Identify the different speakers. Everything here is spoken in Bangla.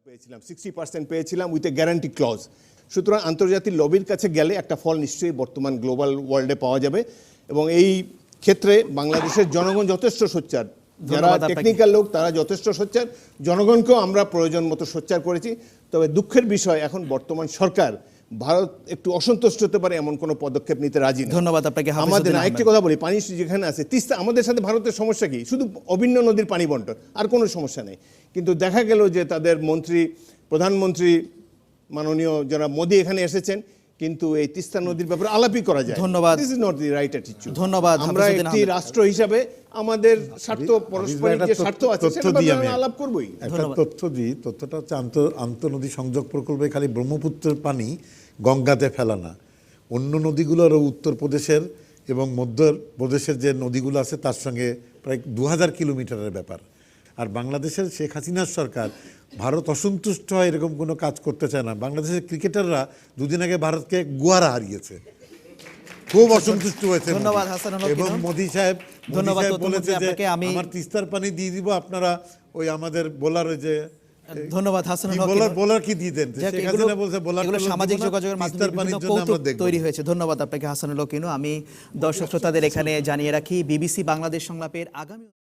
Speaker 1: পেয়েছিলাম 60% পেয়েছিলাম উইথ এ গ্যারান্টি ক্লজ। সুতরাং আন্তর্জাতিক লবির কাছে গেলে একটা ফল নিশ্চয়ই বর্তমান গ্লোবাল ওয়ার্ল্ডে পাওয়া যাবে এবং এই ক্ষেত্রে বাংলাদেশের জনগণ যথেষ্ট সোচ্চার, যারা টেকনিক্যাল লোক তারা যথেষ্ট সোচ্চার, জনগণকেও আমরা প্রয়োজন মতো সোচ্চার করেছি। তবে দুঃখের বিষয় এখন বর্তমান সরকার ভারত একটু অসন্তুষ্ট হতে পারে এমন কোনো পদক্ষেপ নিতে রাজি না।
Speaker 2: ধন্যবাদ আপনাকে।
Speaker 1: আমাদের আরেকটি কথা বলি, পানি যেখানে আছে তিস্তা, আমাদের সাথে ভারতের সমস্যা কি? শুধু অভিন্ন নদীর পানি বন্টন, আর কোনো সমস্যা নেই। কিন্তু দেখা গেল যে তাদের মন্ত্রী, প্রধানমন্ত্রী মাননীয় যারা মোদি এখানে এসেছেন, কিন্তু এই তিস্তা নদীর ব্যাপারে আলাপই করা যায়।
Speaker 2: ধন্যবাদ।
Speaker 1: This is not the right attitude.
Speaker 2: ধন্যবাদ।
Speaker 1: আমরা একটি রাষ্ট্র হিসাবে আমাদের স্বার্থ, পারস্পরিক যে স্বার্থ আছে সেটা আমরা আলাপ করবই।
Speaker 3: একটা তথ্য দিই, তথ্যটা হচ্ছে আন্তঃনদী সংযোগ প্রকল্পে খালি ব্রহ্মপুত্রের পানি গঙ্গাতে ফেলা না, অন্য নদীগুলোর উত্তরপ্রদেশের এবং মধ্যপ্রদেশের যে নদীগুলো আছে তার সঙ্গে প্রায় 2000 কিলোমিটারের ব্যাপার। আর বাংলাদেশের শেখ হাসিনার সরকার ভারত অসন্তুষ্ট হয় এরকম কোনো কাজ করতে চায় না। বাংলাদেশের ক্রিকেটাররা দুদিন আগে ভারতকে গুয়ারা হারিয়েছে, খুব অসন্তুষ্ট হয়েছে।
Speaker 2: ধন্যবাদ হাসানুল হক।
Speaker 3: এবং মোদি সাহেব বলেছে যে আমার তিস্তার পানি দিয়ে দিব, আপনারা ওই আমাদের বোলার যে
Speaker 2: ধন্যবাদ হাসানুল হক।
Speaker 3: বোলার কি দিয়ে দেন,
Speaker 2: এগুলো সামাজিক যোগাযোগের মাধ্যমে বিভিন্ন কৌতুক তৈরি হয়েছে। ধন্যবাদ আপনাকে হাসানুল হক। আমি দর্শক শ্রোতাদের এখানে জানিয়ে রাখি, বিবিসি বাংলাদেশ সংলাপের আগামী